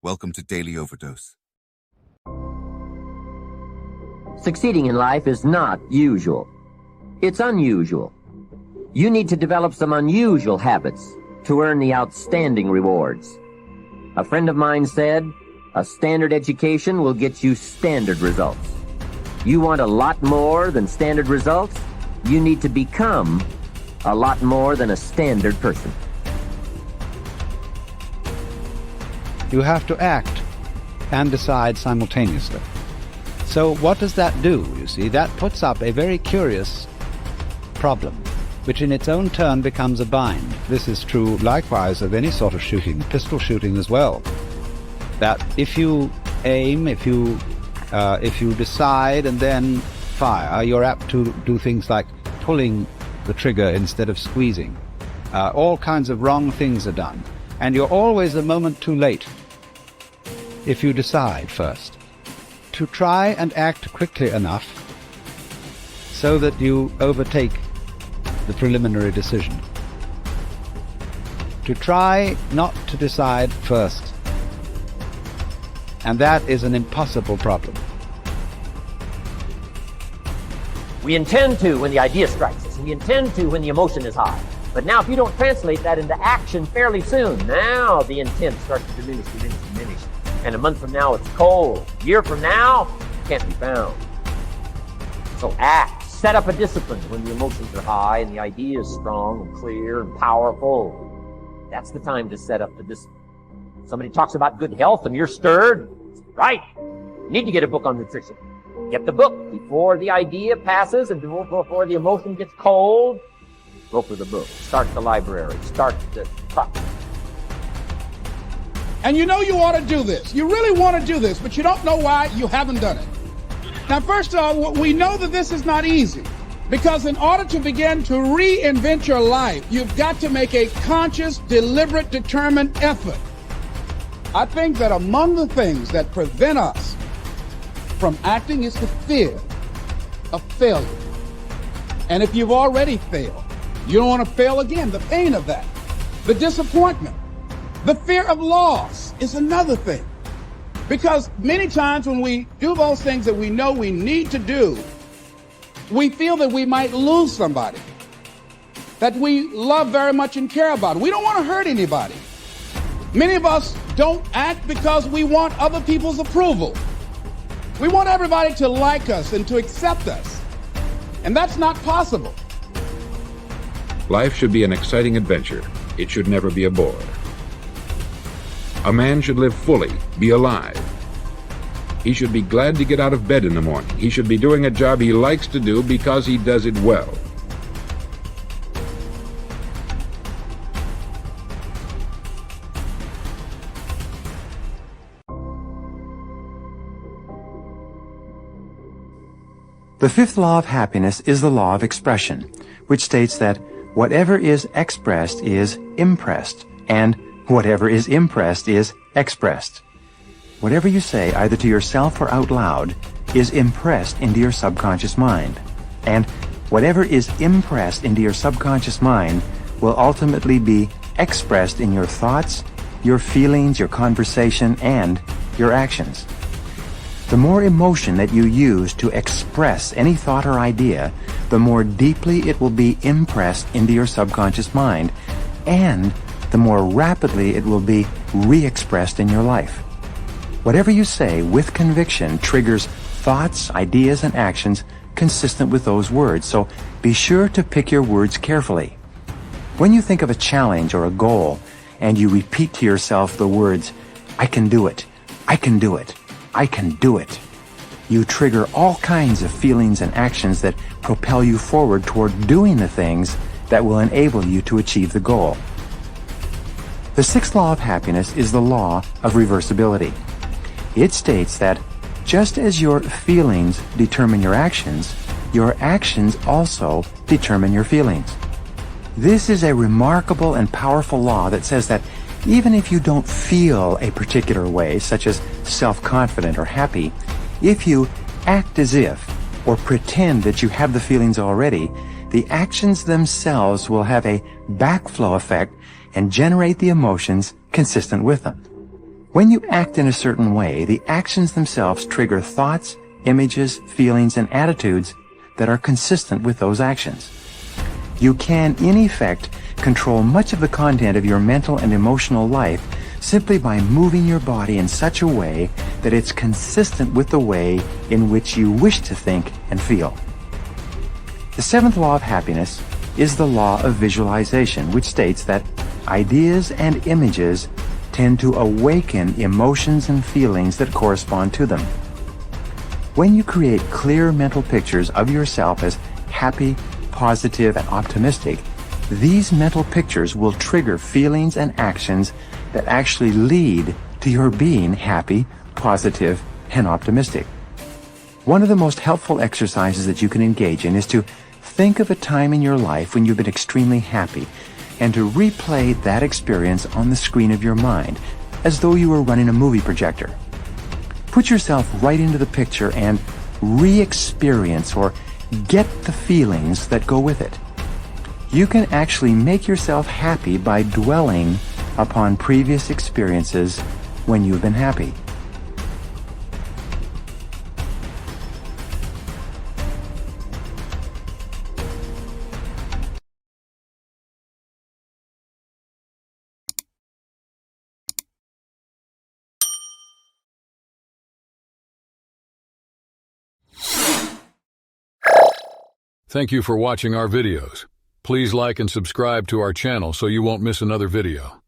Welcome to Daily Overdose. Succeeding in life is not usual. It's unusual. You need to develop some unusual habits to earn the outstanding rewards. A friend of mine said, a standard education will get you standard results. You want a lot more than standard results? You need to become a lot more than a standard person. You have to act and decide simultaneously. So what does that do? You see, that puts up a very curious problem, which in its own turn becomes a bind. This is true likewise of any sort of shooting, pistol shooting as well. That if you aim, if you decide and then fire, you're apt to do things like pulling the trigger instead of squeezing. All kinds of wrong things are done. And you're always a moment too late if you decide first. To try and act quickly enough so that you overtake the preliminary decision. To try not to decide first. And that is an impossible problem. We intend to when the idea strikes us. We intend to when the emotion is high. But now if you don't translate that into action fairly soon, now the intent starts to diminish. And a month from now, it's cold. A year from now, it can't be found. So act. Set up a discipline when the emotions are high and the idea is strong and clear and powerful. That's the time to set up the discipline. Somebody talks about good health and you're stirred. Right. You need to get a book on nutrition. Get the book before the idea passes and before the emotion gets cold. Go for the book. Start the library. Start the process. And you know you ought to do this. You really want to do this, but you don't know why you haven't done it. Now, first of all, we know that this is not easy, because in order to begin to reinvent your life, you've got to make a conscious, deliberate, determined effort. I think that among the things that prevent us from acting is the fear of failure. And if you've already failed, you don't want to fail again. The pain of that, the disappointment, the fear of loss is another thing. Because many times when we do those things that we know we need to do, we feel that we might lose somebody that we love very much and care about. We don't want to hurt anybody. Many of us don't act because we want other people's approval. We want everybody to like us and to accept us. And that's not possible. Life should be an exciting adventure. It should never be a bore. A man should live fully, be alive. He should be glad to get out of bed in the morning. He should be doing a job he likes to do because he does it well. The fifth law of happiness is the law of expression, which states that whatever is expressed is impressed, and whatever is impressed is expressed. Whatever you say, either to yourself or out loud, is impressed into your subconscious mind. And whatever is impressed into your subconscious mind will ultimately be expressed in your thoughts, your feelings, your conversation, and your actions. The more emotion that you use to express any thought or idea, the more deeply it will be impressed into your subconscious mind, and the more rapidly it will be re-expressed in your life. Whatever you say with conviction triggers thoughts, ideas, and actions consistent with those words, so be sure to pick your words carefully. When you think of a challenge or a goal, and you repeat to yourself the words, "I can do it, I can do it, I can do it," you trigger all kinds of feelings and actions that propel you forward toward doing the things that will enable you to achieve the goal. The sixth law of happiness is the law of reversibility. It states that just as your feelings determine your actions also determine your feelings. This is a remarkable and powerful law that says that even if you don't feel a particular way, such as self-confident or happy, if you act as if or pretend that you have the feelings already, the actions themselves will have a backflow effect and generate the emotions consistent with them. When you act in a certain way, the actions themselves trigger thoughts, images, feelings, and attitudes that are consistent with those actions. You can, in effect, control much of the content of your mental and emotional life simply by moving your body in such a way that it's consistent with the way in which you wish to think and feel. The seventh law of happiness is the law of visualization, which states that ideas and images tend to awaken emotions and feelings that correspond to them. When you create clear mental pictures of yourself as happy, positive, and optimistic, these mental pictures will trigger feelings and actions that actually lead to your being happy, positive, and optimistic. One of the most helpful exercises that you can engage in is to think of a time in your life when you've been extremely happy and to replay that experience on the screen of your mind as though you were running a movie projector. Put yourself right into the picture and re-experience or get the feelings that go with it. You can actually make yourself happy by dwelling upon previous experiences when you've been happy. Thank you for watching our videos. Please like and subscribe to our channel so you won't miss another video.